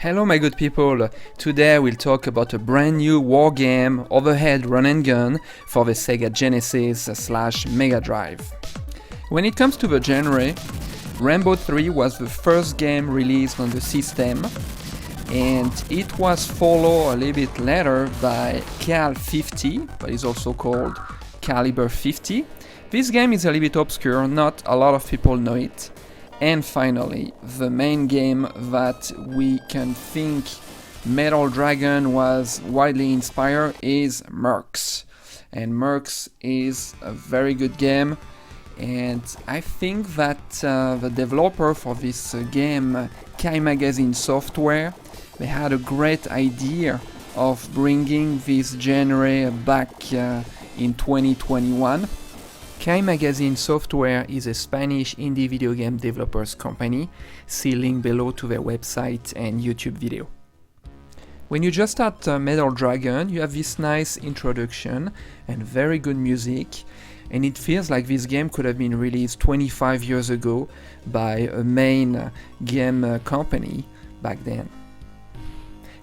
Hello my good people, today we'll talk about a brand new war game, overhead run and gun for the Sega Genesis / Megadrive. When it comes to the genre, Rambo 3 was the first game released on the system, and it was followed a little bit later by Cal 50, that is also called Caliber 50. This game is a little bit obscure, not a lot of people know it. And finally, the main game that we can think Metal Dragon was widely inspired is Mercs. And Mercs is a very good game, and I think that the developer for this game, Ikari Magazine Software, they had a great idea of bringing this genre back in 2021. Ikari Magazine Software is a Spanish indie video game developers company. See link below to their website and YouTube video. When you just start Metal Dragon, you have this nice introduction and very good music, and it feels like this game could have been released 25 years ago by a main game company back then.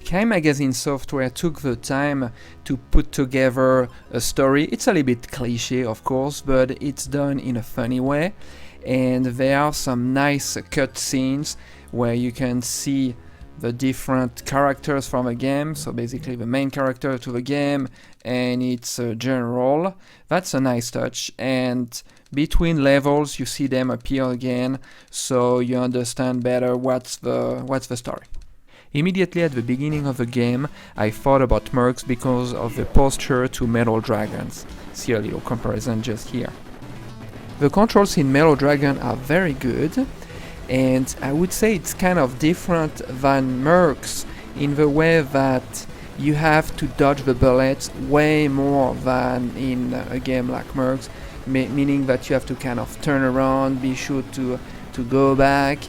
Ikari Magazine Software took the time to put together a story. It's a little bit cliché, of course, but it's done in a funny way, and there are some nice cutscenes where you can see the different characters from a game, so basically the main character to the game and its general. That's a nice touch, and between levels you see them appear again, so you understand better what's the story. Immediately at the beginning of the game, I thought about Mercs because of the posture to Metal Dragons. See a little comparison just here. The controls in Metal Dragon are very good, and I would say it's kind of different than Mercs in the way that you have to dodge the bullets way more than in a game like Mercs, meaning that you have to kind of turn around, be sure to go back.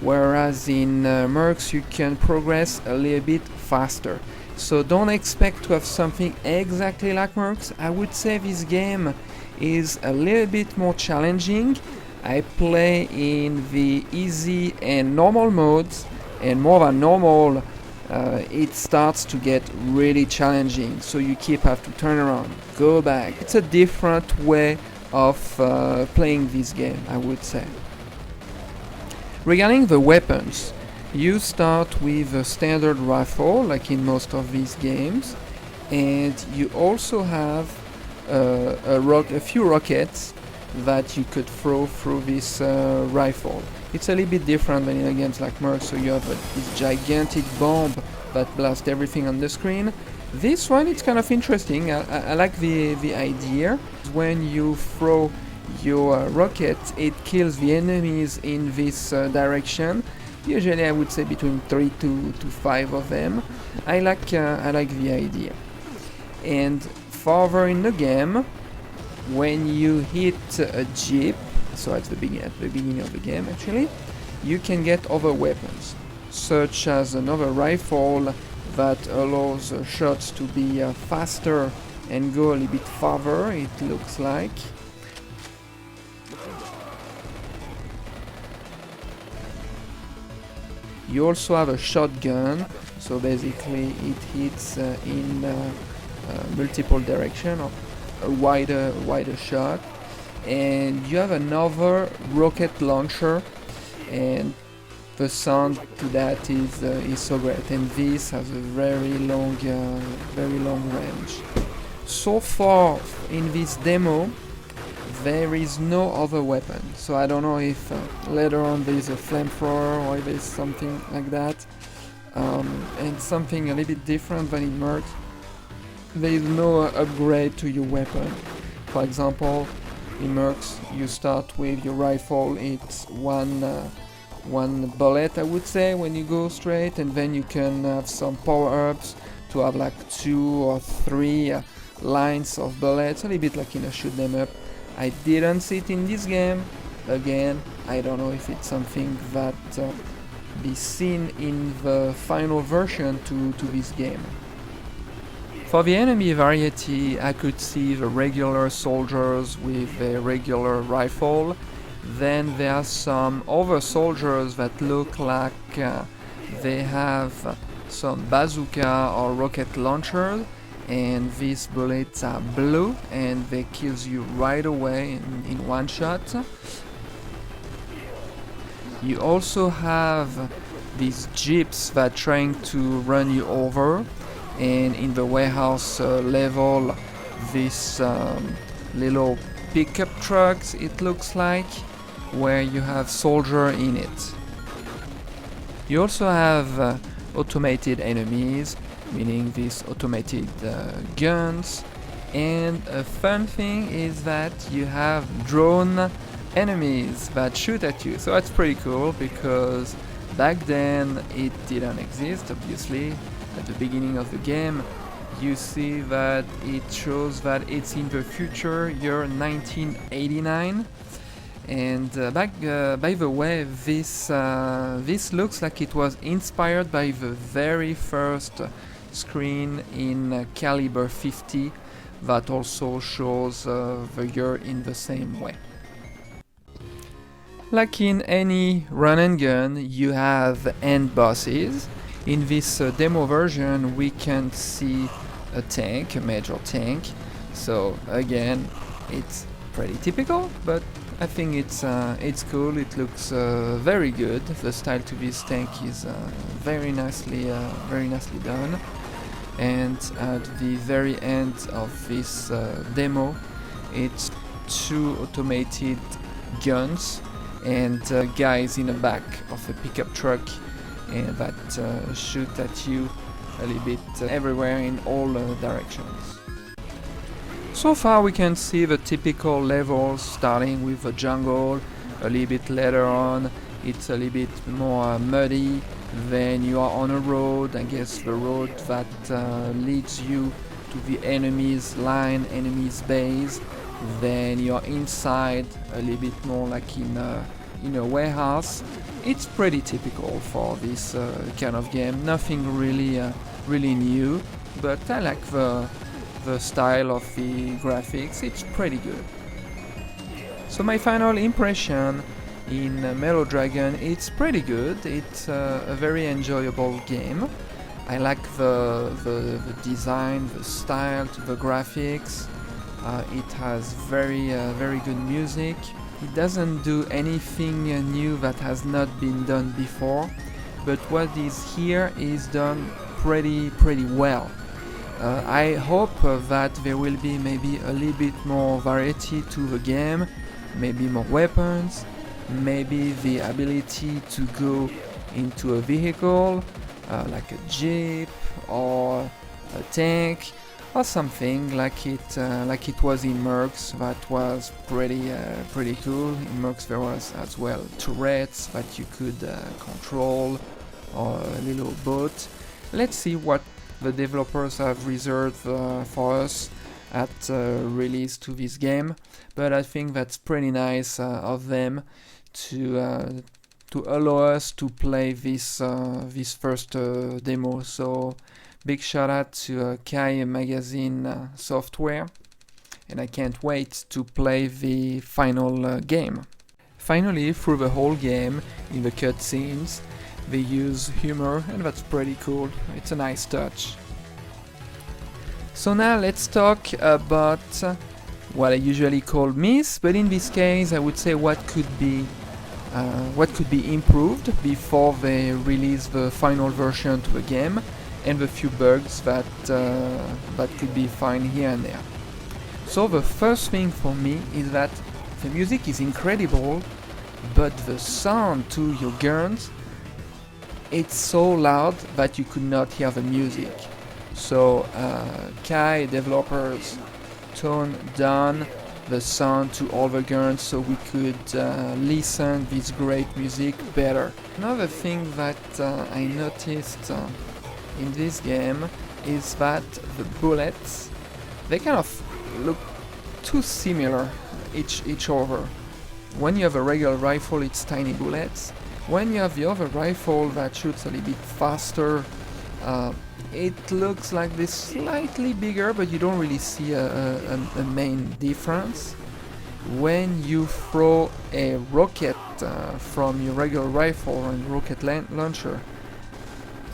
Whereas in Mercs you can progress a little bit faster. So don't expect to have something exactly like Mercs. I would say this game is a little bit more challenging. I play in the easy and normal modes, and more than normal it starts to get really challenging, so you have to turn around, go back. It's a different way of playing this game, I would say. Regarding the weapons, you start with a standard rifle, like in most of these games, and you also have a few rockets that you could throw through this rifle. It's a little bit different than in games like Mercs, so you have this gigantic bomb that blasts everything on the screen. This one, it's kind of interesting. I like the idea. When you throw your rocket, it kills the enemies in this direction. Usually I would say between 3 to 5 of them. I like the idea. And further in the game, when you hit a jeep, so at the beginning of the game actually, you can get other weapons, such as another rifle that allows shots to be faster and go a little bit farther, it looks like. You also have a shotgun, so basically it hits in multiple directions, or a wider shot. And you have another rocket launcher, and the sound to that is so great. And this has a very long range. So far in this demo, there is no other weapon, so I don't know if later on there is a flamethrower or if there's something like that. And something a little bit different than in Mercs, there is no upgrade to your weapon. For example, in Mercs you start with your rifle, it's one bullet I would say when you go straight, and then you can have some power-ups to have like 2 or 3 lines of bullets, a little bit like in a shoot 'em up. I didn't see it in this game. Again, I don't know if it's something that be seen in the final version to this game. For the enemy variety, I could see the regular soldiers with a regular rifle. Then there are some other soldiers that look like they have some bazooka or rocket launchers, and these bullets are blue and they kills you right away in one shot. You also have these jeeps that are trying to run you over, and in the warehouse level, this little pickup trucks, it looks like, where you have soldier in it. You also have automated enemies, meaning these automated guns, and a fun thing is that you have drone enemies that shoot at you. So that's pretty cool, because back then it didn't exist, obviously. At the beginning of the game, you see that it shows that it's in the future, year 1989. And by the way, this looks like it was inspired by the very first screen in Caliber 50 that also shows the year in the same way. Like in any run and gun, you have end bosses. In this demo version, we can see a tank, a major tank. So again, it's pretty typical, but I think it's cool. It looks very good. The style to this tank is very nicely done. And at the very end of this demo, it's two automated guns and guys in the back of a pickup truck, and that shoot at you a little bit everywhere in all directions. So far we can see the typical levels, starting with the jungle. A little bit later on it's a little bit more muddy, then you are on a road, I guess the road that leads you to the enemy's line, enemy's base. Then you're inside, a little bit more like in a warehouse. It's pretty typical for this kind of game. Nothing really new, but I like the style of the graphics. It's pretty good. So my final impression in Mellow Dragon, it's pretty good. It's a very enjoyable game. I like the design, the style, the graphics. It has very good music. It doesn't do anything new that has not been done before, but what is here is done pretty well. I hope that there will be maybe a little bit more variety to the game, maybe more weapons, maybe the ability to go into a vehicle, like a jeep or a tank, or something like it was in Mercs. That was pretty cool. In Mercs there was as well turrets that you could control, or a little boat. Let's see what the developers have reserved for us at release to this game, but I think that's pretty nice of them to allow us to play this first demo. So big shout out to Kai Magazine Software, and I can't wait to play the final game. Finally, through the whole game, in the cutscenes, they use humor, and that's pretty cool. It's a nice touch. So now let's talk about what I usually call myths, but in this case I would say what could be improved before they release the final version to the game, and the few bugs that could be found here and there. So the first thing for me is that the music is incredible, but the sound to your guns, it's so loud that you could not hear the music. So Kai developers toned down the sound to all the guns so we could listen this great music better. Another thing that I noticed in this game is that the bullets, they kind of look too similar each other. When you have a regular rifle, it's tiny bullets. When you have the other rifle that shoots a little bit faster, it looks like this slightly bigger, but you don't really see a main difference. When you throw a rocket from your regular rifle and rocket launcher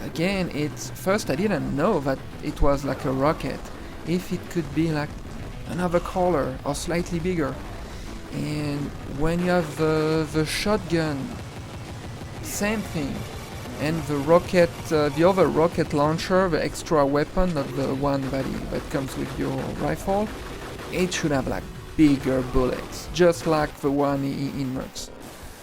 again, it's first I didn't know that it was like a rocket, if it could be like another color or slightly bigger. And when you have the shotgun, same thing. And the rocket, the other rocket launcher, the extra weapon, not the one that comes with your rifle, it should have like bigger bullets, just like the one in Mercs.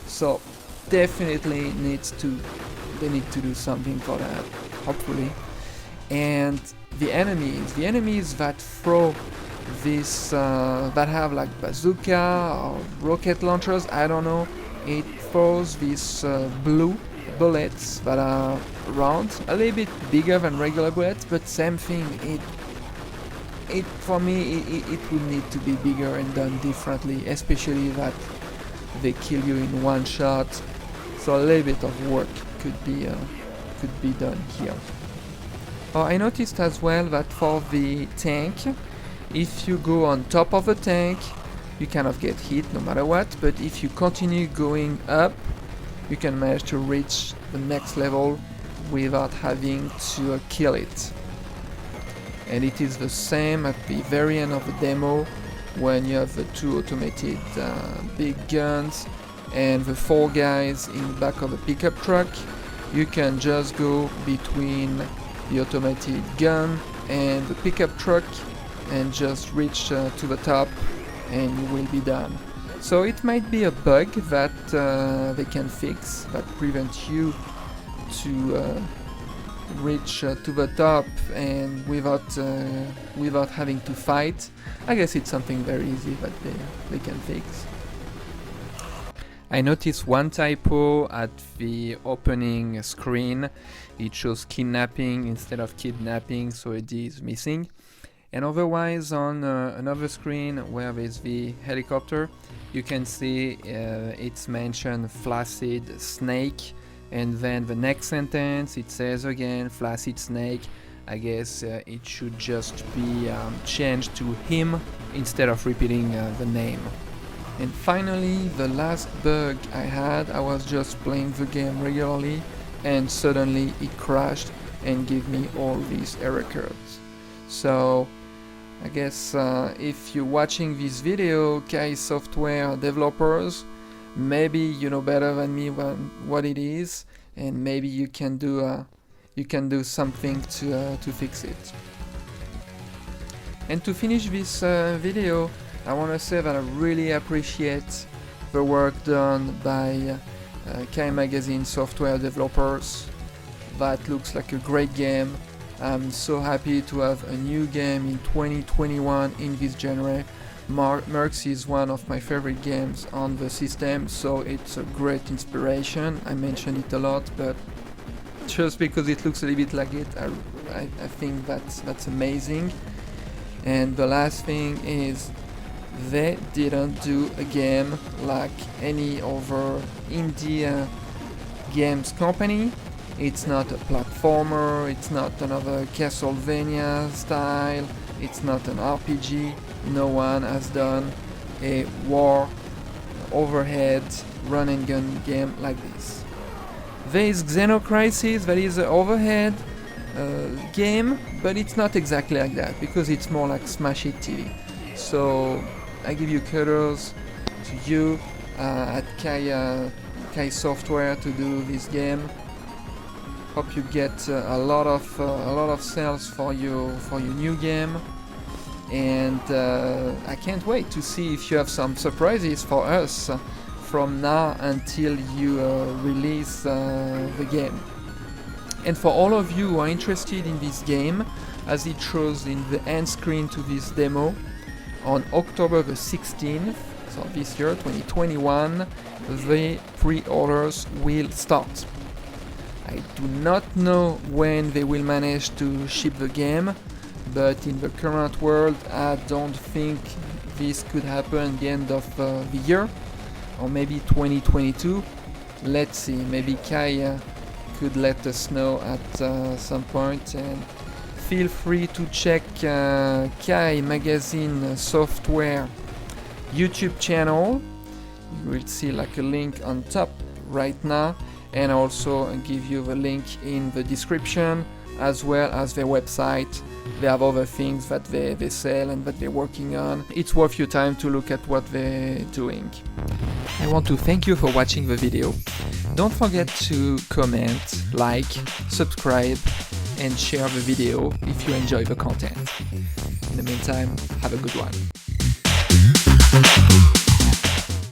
So definitely they need to do something for that, hopefully. And the enemies that throw this, that have like bazooka or rocket launchers, I don't know, it throws these blue bullets that are round, a little bit bigger than regular bullets, but same thing. It for me it would need to be bigger and done differently, especially that they kill you in one shot. So a little bit of work could be done here. I noticed as well that for the tank, if you go on top of the tank, you kind of get hit no matter what, but if you continue going up, you can manage to reach the next level without having to kill it. And it is the same at the very end of the demo, when you have the two automated big guns and the 4 guys in the back of the pickup truck. You can just go between the automated gun and the pickup truck and just reach to the top, and you will be done. So it might be a bug that they can fix that prevents you to reach to the top and without having to fight. I guess it's something very easy that they can fix. I noticed one typo at the opening screen. It shows kidnapping instead of kidnapping, so a D is missing. And otherwise, on another screen where there's the helicopter, you can see it's mentioned flaccid snake, and then the next sentence it says again flaccid snake. I guess it should just be changed to him instead of repeating the name. And finally, the last bug I had, I was just playing the game regularly and suddenly it crashed and gave me all these error codes. So I guess if you're watching this video, Ikari software developers, maybe you know better than me what it is, and maybe you can do something to fix it. And to finish this video, I want to say that I really appreciate the work done by Ikari Magazine software developers. That looks like a great game. I'm so happy to have a new game in 2021 in this genre. Mercs is one of my favorite games on the system, so it's a great inspiration. I mention it a lot, but just because it looks a little bit like it, I think that's amazing. And the last thing is, they didn't do a game like any other indie games company. It's not a platformer, it's not another Castlevania style, it's not an RPG. No one has done a war overhead run and gun game like this. There is Xenocrisis, that is an overhead game, but it's not exactly like that because it's more like Smash Hit TV. So I give you kudos to you at Ikari Software to do this game. Hope you get a lot of sales for your new game, and I can't wait to see if you have some surprises for us from now until you release the game. And for all of you who are interested in this game, as it shows in the end screen to this demo, on October the 16th, so this year 2021, the pre-orders will start. I do not know when they will manage to ship the game, but in the current world I don't think this could happen at the end of the year, or maybe 2022. Let's see, maybe Kai could let us know at some point, and feel free to check Ikari Magazine Software YouTube channel. You will see like a link on top right now, and also give you the link in the description, as well as their website. They have other things that they sell and that they're working on. It's worth your time to look at what they're doing. I want to thank you for watching the video. Don't forget to comment, like, subscribe, and share the video if you enjoy the content. In the meantime, have a good one.